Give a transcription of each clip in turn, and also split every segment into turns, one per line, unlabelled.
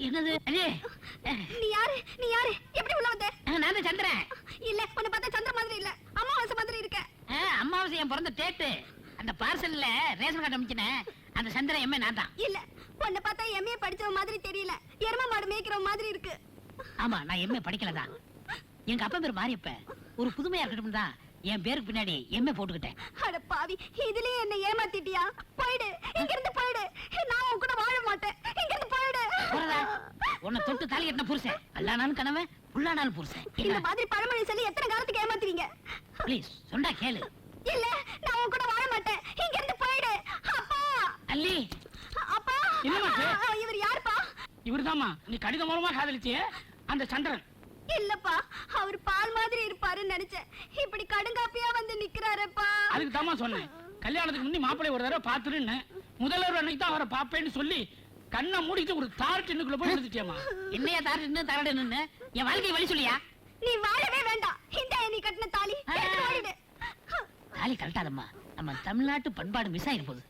என்னது?
நீ யாரு? நீ யாரு? எப்படி உள்ள வந்த?
நான் தான் சந்திரன்.
இல்ல, உன்னை பார்த்தா சந்திர மாதிரி இல்ல, அமாவாசை மாதிரி இருக்க.
அமாவாசை என் பிறந்த டேட்டு. அந்த பார்சல்ல ரேஷன் கார்டு அனுப்பிச்சனே, அந்த சந்திரன் எம்ஏ நான் தான்.
இல்ல, உன்னை பார்த்தா எம்ஏ படிச்சவ மாதிரி தெரியல, எரும மாடு மேய்க்கிற மாதிரி இருக்கு.
ஆமா, நான் எம்ஏ படிக்கலதான். எங்க அப்பா பேர் மாரியப்ப. ஒரு புதுமையா இருக்கட்டும் தான் என் பேருக்கு பின்னாடி எம்ஏ போட்டுக்கிட்டேன்.
அட பாவி, இதுலயே என்ன ஏமாத்திட்டியா? போயிடு, இங்க இருந்து போயிடு. நான் உன் கூட வாழ மாட்டேன். இங்க இருந்து போயிடு.
உன்னை தொட்டு தாலி கட்டின புருஷன் அல்லானாலும் கனவே, உள்ளானாலும் புருஷன்.
இந்த மாதிரி பழமொழி சொல்லி எத்தனை காலத்துக்கு ஏமாத்துவீங்க?
ப்ளீஸ் சொன்னா கேளு.
இல்ல, நான் உன் கூட வாழ மாட்டேன். இங்க இருந்து போயிடு. அப்பா
அல்லி.
அப்பா, இவர் யாருப்பா?
இவர்தாம்மா நீ கடிதம் மூலமா காதலிச்சியே அந்த சந்திரன்.
இல்லப்பா, அவர் பால் மாதிரி இருப்பாருன்னு நினைச்சேன். இப்படி கடுங்காப்பியா வந்து நிக்கிறாரப்பா.
அதுக்கு தாமா சொன்னேன், கல்யாணத்துக்கு முன்னே மாப்பிள்ளை ஒரு தடவை பாத்துருன்னு. முதல்வர் அன்னைக்கு தான் அவரை பாப்பேன்னு சொல்லி கண்ணை மூடிட்டு ஒரு தாரட்டின்னுக்குள்ள போய் எடுத்துட்டியம்மா.
என்னையா தாரட்டின்னு தரடன்னு என் வாழ்க்கை வழி சொல்லியா?
நீ வாழவே வேண்டாம். இந்த நீ கட்டின தாலி ஓடிடு.
தாலி கழட்டாதம்மா, நம்ம தமிழ்நாட்டு பண்பாடு மிஸ் ஆயிரு போகுது.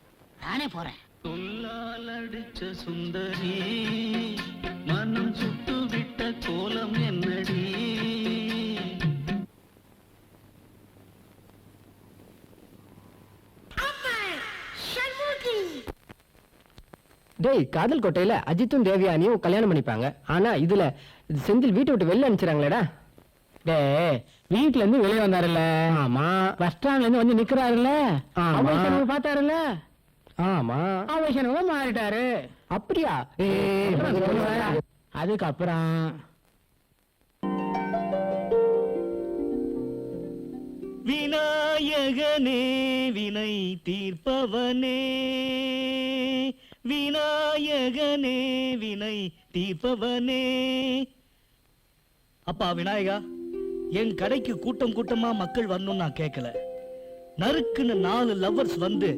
நானே போறேன்.
சொல்லால் அடிச்ச சுந்தரி மனம் சுட்டு விட்ட கோலம் என்னடி?
டேய், காதல் கோட்டையில அஜித்தும் தேவியானியும் கல்யாணம் பண்ணிப்பாங்க. ஆனா இதுல செந்தில் வீட்டை விட்டு வெளில அனுப்பிச்சிடாங்களேடா. டேய், வீட்டுல இருந்து வெளியே வந்தாருல்ல? ஆமா. பஸ் ஸ்டாண்ட்ல இருந்து வந்து நிக்கிறாருல்ல? ஆமா. பார்த்தாருல்ல? ஆமா. அவசரமா மாறிட்டாரு. அப்படியா? அதுக்கப்புறம்
விநாயகனே வினை தீர்ப்பவனே, விநாயகனே வினை தீர்ப்பவனே. அப்பா விநாயகா, என் கடைக்கு கூட்டம் கூட்டமா மக்கள் வரணும் நான் கேட்கல. நறுக்குன்னு 4 லவ்வர்ஸ் வந்து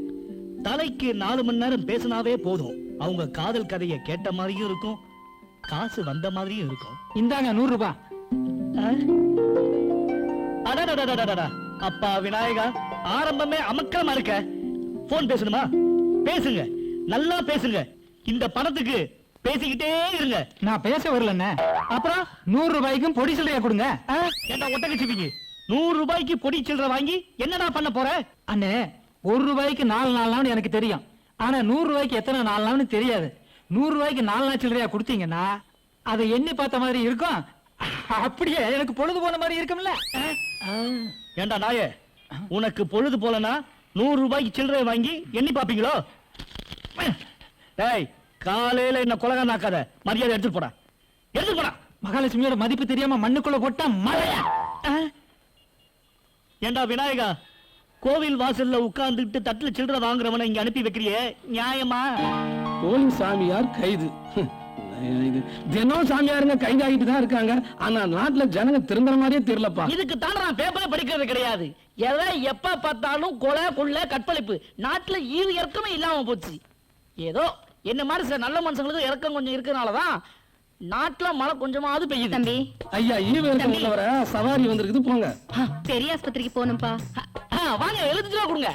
தலைக்கு 4 மணி நேரம் பேசினாவே போதும். அவங்க காதல் கதையை கேட்ட மாதிரியும் இருக்கும், காசு வந்த மாதிரியும் இருக்கும்.
இந்தாங்க 100 ரூபாய்.
அப்பா விநாயகா, ஆரம்பமே அமக்கமா இருக்க. போன் பேசணுமா? பேசுங்க, நல்லா பேசுங்க. இந்த பணத்துக்கு பேசிக்கிட்டே இருங்க.
நான் பேச வரலண்ணே. அப்புறம் 100 ரூபாய்க்கும் பொடி சில்லறையா கொடுங்க.
ஏண்டா ஒட்டக்கச்சிப்பீங்க? 100 ரூபாய்க்கு பொடி சில்லறை வாங்கி என்னடா பண்ண போற?
அண்ணே, 1 ரூபாய்க்கு 4 நாள்னு எனக்கு தெரியும். ஆனா 100 ரூபாய்க்கு எத்தனை 4 நாள்னு தெரியாது. 100 ரூபாய்க்கு 4 நாள் சில்லறையா கொடுத்தீங்கன்னா அதை எண்ணி பார்த்த மாதிரி இருக்கும். அப்படியே எனக்கு பொழுது போன மாதிரி இருக்கும்ல.
ஏண்டா நாயே, உனக்கு பொழுது போலனா 100 ரூபாய்க்கு சில்லறை வாங்கி எண்ணி பாப்பீங்களோ? டேய், காலையில என்ன கொலகா நாக்காத, மரியாதை எடுத்துட்டு போடா, எடுத்துட்டு போடா.
மகாலட்சுமியோட மதிப்பு தெரியாம மண்ணுக்குள்ள போட்டா மழையா?
ஏண்டா விநாயகா, கோவில் வாசல்ல உட்கார்ந்துட்டு தட்டுல சில்லறை வாங்குறவனை இங்க அனுப்பி வைக்கிறியே, நியாயமா?
போலீஸ் சாமியார் கைது. தினம் சாமியாருங்க கைதாகிட்டு தான் இருக்காங்க. ஆனா நாட்டுல ஜனங்க திரும்புற மாதிரியே தெரியலப்பா.
இதுக்கு தான் நான் பேப்பரை படிக்கிறது கிடையாது. எதை எப்ப பார்த்தாலும் கொலை கொள்ளை கற்பழிப்பு. நாட்டுல ஈவு இறக்கமே இல்லாம போச்சு. ஏதோ என்ன மாதிரி சில நல்ல மனுஷங்களுக்கு இறக்கம் கொஞ்சம் இருக்கிறனாலதான் நாட்டுல மழை கொஞ்சமாவது பெய்யுது.
தம்பி,
ஐயா, ஈவு இறக்கம் உள்ளவர சவாரி வந்திருக்குது, போங்க.
பெரிய ஆஸ்பத்திரிக்கு போகணும்பா.
வாங்க, 75 ரூபா கொடுங்க.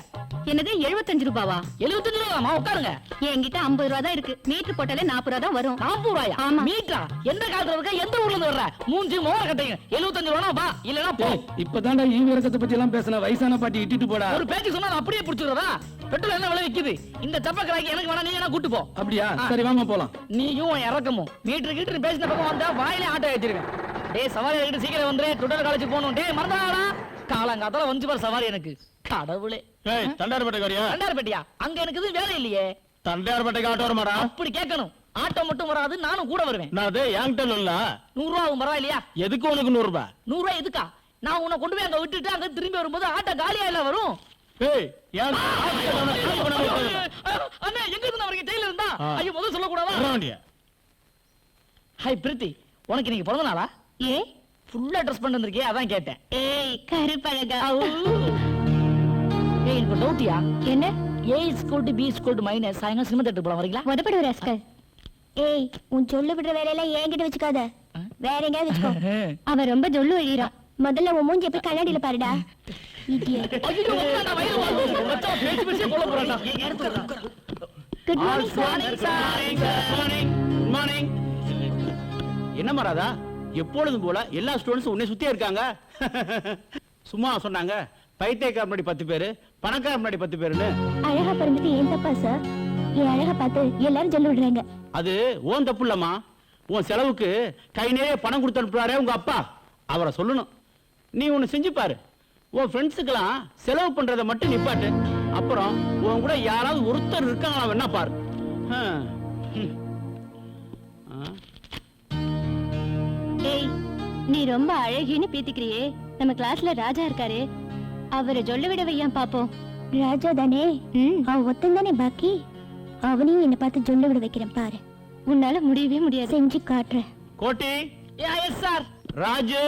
என்னது 75 ரூபாவா?
75 ரூபாமா? உட்காருங்க.
என்கிட்ட 50 ரூபா தான் இருக்கு. மீட்டர் போட்டாலே 40 ரூபா தான் வரும்.
40 ரூபாயா?
ஆமா.
மீட்டரா? எந்த காலத்துல இருக்க, எந்த ஊர்ல இருந்து வர்ற? மூஞ்சி மோர கட்டைங்க. 75 ரூபா வா, இல்லனா போ.
இப்பதான்டா ஈவு இறக்கத்தை பத்தி எல்லாம் பேசின. வயசான பாட்டி இட்டிட்டு போடா.
ஒரு பேச்சு சொன்னா நான் அப்படியே புடிச்சுறதா? பெட்ரோல் என்ன விலை விக்குது? இந்த சப்பக்கராக்கி எனக்கு வேணா, நீ என்ன கூட்டு போ.
அப்படியா? சரி, வாங்க போலாம்.
நீயும் இறக்கமும் மீட்டர் கீட்டர் பேசின பக்கம் வந்தா வாயிலே ஆட்டோ ஏத்திருவேன். டேய், சவாரி கிட்ட சீக்கிரம் வந்துரு, டுடல் காலேஜ் போகணும். டேய், மறந்தாடா, காலங்காத்தால வந்து பாரு சவாரி. எனக்கு கடவுளே.
தண்டார்பேட்டைக்காரியா?
தண்டார்பேட்டையா? அங்க எனக்கு இது வேலை இல்லையே.
தண்டார்பேட்டைக்கு ஆட்டோ வரமாடா?
அப்படி கேட்கணும். ஆட்டோ மட்டும் வராது, நானும் கூட வருவேன்.
நான் அதே என்கிட்ட இல்ல.
100 ரூபாவும் பரவாயில்லையா?
எதுக்கு உனக்கு 100 ரூபாய்?
100 ரூபாய் எதுக்கா? நான் உன்னை கொண்டு போய் அங்க விட்டுட்டு அங்க திரும்பி வரும்போது ஆட்டோ காலியா இல்ல வரும்.
ஏய், ஏன்
அண்ணா, எங்க இருந்து அவருக்கு ஜெயில இருந்தா? ஐயோ, முதல்ல சொல்லக்கூடாதா?
வரவேண்டிய.
ஹாய் பிரீத்தி, உனக்கு இன்னைக்கு பிறந்த நாளா?
ஏ,
ஃபுல்லா ட்ரெஸ் பண்ணி வந்திருக்கே, அதான் கேட்டேன்.
ஏய் கருப்பழகா.
ஏய், எனக்கு டவுட்டியா?
என்ன?
A is equal to B is equal to minus. சாயங்காலம் சினிமா தேட்டருக்கு போலாம், வரீங்களா?
உதப்படு ராஸ்கல். ஏய், உன் சொல்லு விடுற வேலையெல்லாம் என்கிட்ட வச்சுக்காத, வேற எங்கயாவது வச்சுக்கோ. அவன் ரொம்ப சொல்லு எழுறான். முதல்ல உன் மூஞ்சி போய் கண்ணாடியில பாருடா.
Good morning sir.
Good morning sir.
Good morning. என்ன மராதா, எப்பொழுதும் போல எல்லா ஸ்டூடெண்ட்ஸும் உன்னை சுத்தியே இருக்காங்க. சும்மா சொன்னாங்க பைத்தியக்கார முன்னாடி 10 பேரு, பணக்கார முன்னாடி 10 பேருன்னு.
அழகா பிறந்துட்டு ஏன் தப்பா சார்? என் அழகா பார்த்து எல்லாரும் சொல்ல விடுறாங்க.
அது ஓன் தப்பு இல்லம்மா. உன் செலவுக்கு கை நிறைய பணம் கொடுத்து அனுப்புறாரே உங்க அப்பா, அவரை சொல்லணும். நீ ஒன்னு செஞ்சு பாரு, உன் ஃப்ரெண்ட்ஸுக்கெல்லாம் செலவு பண்றதை மட்டும் நிப்பாட்டு. அப்புறம் உன் கூட யாராவது ஒருத்தர் இருக்காங்களா வேணா பாரு.
ஏய், நீ ரொம்ப அழகின்னு பீத்திக்கிறியே. நம்ம கிளாஸ்ல ராஜா இருக்காரு, அவரை சொல்ல விட வையான் பாப்போம். ராஜா தானே, அவன் ஒத்தன் தானே பாக்கி. அவனையும் என்ன பார்த்து சொல்ல விட வைக்கிறேன் பாரு. உன்னால முடியவே முடியாது, செஞ்சு காட்டுறேன்.
Koti
yes sir.
Raju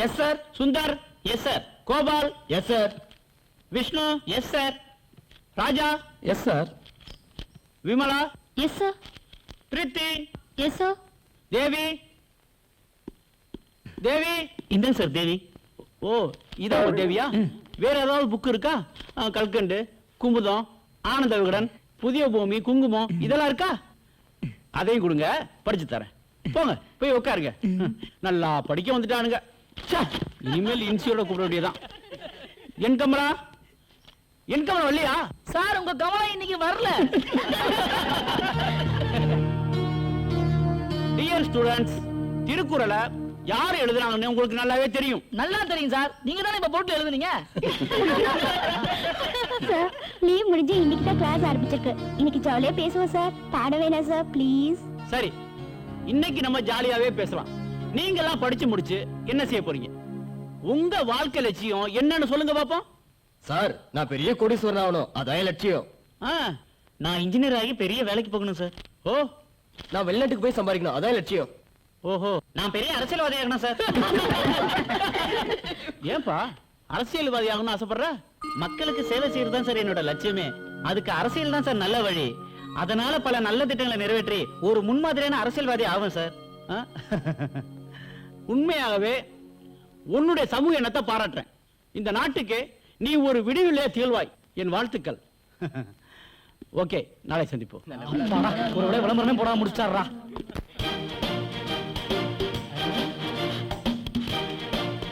yes sir. Sundar yes sir. Gopal yes sir. Vishnu yes sir. Raja
yes sir.
Vimala
yes sir.
Preethi
yes sir.
Devi Devi
இந்த சார் தேவி.
ஓ இதா ஒரு தேவியா? வேற ஏதாவது புக் இருக்கா? கல்கண்டு, குமுதம், ஆனந்த விகடன், புதிய பூமி, குங்குமம் இதெல்லாம் இருக்கா? அதையும் கொடுங்க, படிச்சு தரேன். போங்க போய் உட்காருங்க. நல்லா படிக்க வந்துட்டானுங்க. ச்சே, இனிமேல் இன்சியோட கூப்பிட வேண்டியதான். என் கமலா, என் கமலா வரலையா?
சார் உங்க கமலம் இன்னைக்கு வரல.
டியர் ஸ்டூடெண்ட்ஸ், திருக்குறளை யார் எழுதுறாங்கன்னு உங்களுக்கு நல்லாவே தெரியும்.
நல்லா தெரியும் சார், நீங்க தானே இப்ப போட்டு எழுதுனீங்க.
சார், லீவ் முடிஞ்சு இன்னைக்கு தான் கிளாஸ் ஆரம்பிச்சிருக்கு. இன்னைக்கு ஜாலியா பேசுவோம் சார். பாட வேணாம் சார், ப்ளீஸ்.
சரி, இன்னைக்கு நம்ம ஜாலியாவே பேசலாம். நீங்க எல்லாம் படிச்சு முடிச்சு என்ன செய்ய போறீங்க? உங்க வாழ்க்கை லட்சியம் என்னன்னு சொல்லுங்க பாப்போம்.
சார், நான் பெரிய கோடீஸ்வரன் ஆகணும், அதான் என் லட்சியம்.
நான் இன்ஜினியர் ஆகி பெரிய வேலைக்கு போகணும் சார். ஓ,
நான் வெளிநாட்டுக்கு போய் சம்பாதிக்கணும், அதான் என் லட்சியம்.
ஓஹோ, நான் பெரிய அரசியல்வாதி ஆகணும் சார். ஏன்பா அரசியல்வாதி ஆகணும்னு ஆசைப்படுற? மக்களுக்கு சேவை செய்யறது தான் சார் என்னோட லட்சியமே. அதுக்கு அரசியல் தான் சார் நல்ல வழி. அதனால பல நல்ல திட்டங்களை நிறைவேற்றி ஒரு முன்மாதிரியான அரசியல்வாதி ஆகும் சார். உண்மையாகவே உன்னுடைய சமூக எண்ணத்தை பாராட்டுறேன். இந்த நாட்டுக்கு நீ ஒரு விடிவிலே திகழ்வாய். என் வாழ்த்துக்கள். ஓகே, நாளை சந்திப்போம்.
ஒரு விட விளம்பரமே போடாம முடிச்சாரா?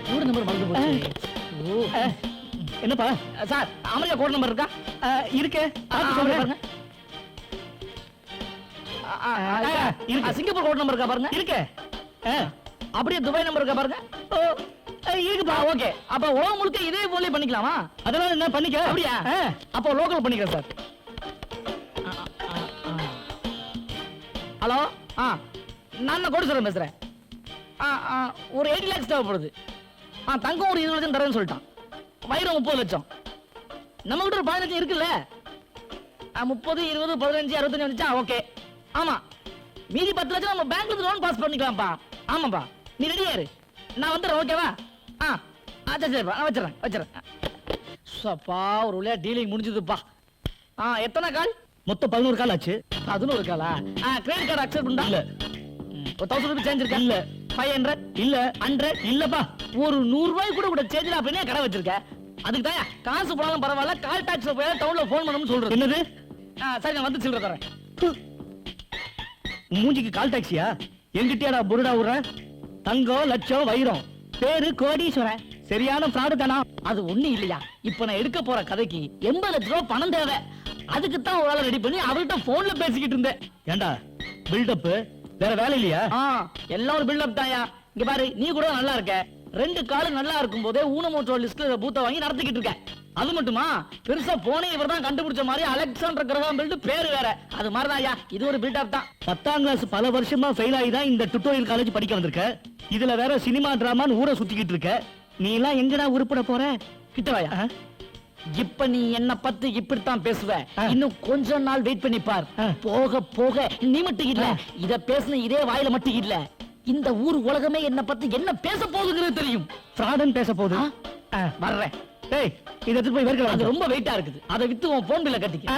கோட் நம்பர் மறந்து போச்சு.
என்னப்பா
சார், அமெரிக்கா கோட் நம்பர் இருக்கா?
இருக்கு.
பாருங்க. சிங்கப்பூர் கோட் நம்பர் இருக்கா பாருங்க.
இருக்கு.
அப்படியே துபாய் நம்பர் இருக்கா பாருங்க. இருக்குப்பா. ஓகே, அப்ப உலகம் முழுக்க இதே போல பண்ணிக்கலாமா?
அதனால என்ன பண்ணிக்க?
அப்படியா? அப்போ லோக்கல் பண்ணிக்கிறேன் சார். ஹலோ, நான் கோடீஸ்வரன் பேசுறேன். ஒரு 80 lakhs தேவைப்படுது. தங்கம் ஒரு 20 லட்சம் தரேன்னு சொல்லிட்டான். வைரம் 30 லட்சம். நம்ம கிட்ட ஒரு 15 இருக்குல்ல. 30, 20, 15, 65 வந்துச்சா? ஓகே. ஆமா, மீதி 10 லட்சம் நம்ம பேங்க்ல இருந்து லோன் பாஸ் பண்ணிக்கலாம்ப்பா. ஆமாப்பா, நீ ரெடியா இரு, நான் வந்துடுறேன். ஓகேவா? சரிப்பா, நான் வச்சிடறேன். சப்பா, ஒரு வழியா டீலிங் முடிஞ்சதுப்பா. எத்தனை கால்?
மொத்தம் 11 கால் ஆச்சு.
11 காலா? கிரெடிட் கார்டு அக்செப்ட் பண்ணா?
இல்ல.
ஒரு 1000 ரூபாய் சேஞ்ச் இருக்கா?
இல்ல.
500?
இல்ல.
100?
இல்லப்பா.
ஒரு 100 ரூபாய் கூட சேஞ்ச் அப்படின்னு கடை வச்சிருக்க. அதுக்கு தான் காசு போனாலும் பரவாயில்ல, கால் டாக்ஸ்ல போய் டவுன்ல போன் பண்ணணும்னு சொல்றது.
என்னது?
சரி, நான் வந்து சில்லற தரேன்.
மூஞ்சிக்கு கால் டாக்ஸியா? எங்கிட்டயாடா புருடா விடுற? தங்கம், லட்சம், வைரம், பேரு கோடீஸ்வரன். சரியான ஃப்ராடு தானா?
அது ஒண்ணு இல்லையா, இப்ப நான் எடுக்க போற கதைக்கு 80 லட்சம் ரூபாய் பணம் தேவை. அதுக்கு தான் ஒரு ஆளை ரெடி பண்ணி அவர்கிட்ட போன்ல பேசிக்கிட்டு இருந்தேன்.
ஏண்டா பில்டப்? வேற வேலை இல்லையா?
எல்லாம் ஒரு பில்டப் தாயா. இங்க பாரு, நீ கூட நல்லா இருக்க. 2 கால் நல்லா இருக்கும் போதே ஊனமுற்றோர் லிஸ்ட்ல பூத்த வாங்கி நடத்திக்கிட்டு இருக்க. அது மட்டுமா, பெருசா போனே இவர் தான் கண்டுபிடிச்ச மாதிரி அலெக்சாண்டர் கிரகாம் பெல் பேரு வேற. அது மாதிரிதான்யா, இது ஒரு பில்டப் தான்.
10ஆம் கிளாஸ் பல வருஷமா ஃபெயில் ஆகி தான் இந்த டுட்டோரியல் காலேஜ் படிக்க வந்திருக்க. இதுல வேற சினிமா டிராமான்னு ஊரை சுத்திக்கிட்டு இருக்க. நீ எல்லாம் எங்கடா உருப்பட போற?
கிட்டவாயா, இப்ப நீ என்ன பத்தி இப்படித்தான் பேசுவ. இன்னும் கொஞ்ச நாள் வெயிட் பண்ணி பார். போக போக நீ மட்டும் இல்ல, இத பேசுன இதே வாயில மட்டும் இல்ல, இந்த ஊர் உலகமே என்ன பத்தி என்ன பேச போகுதுங்கிறது தெரியும்.
ஃப்ராடன் பேச போகுது.
வர்றேன்.
டேய், இத எடுத்து போய்
அது
வேர்க்கல.
ரொம்ப வெயிட்டா இருக்குது. அதை வித்து உன் போன் பில்ல கட்டிக்க.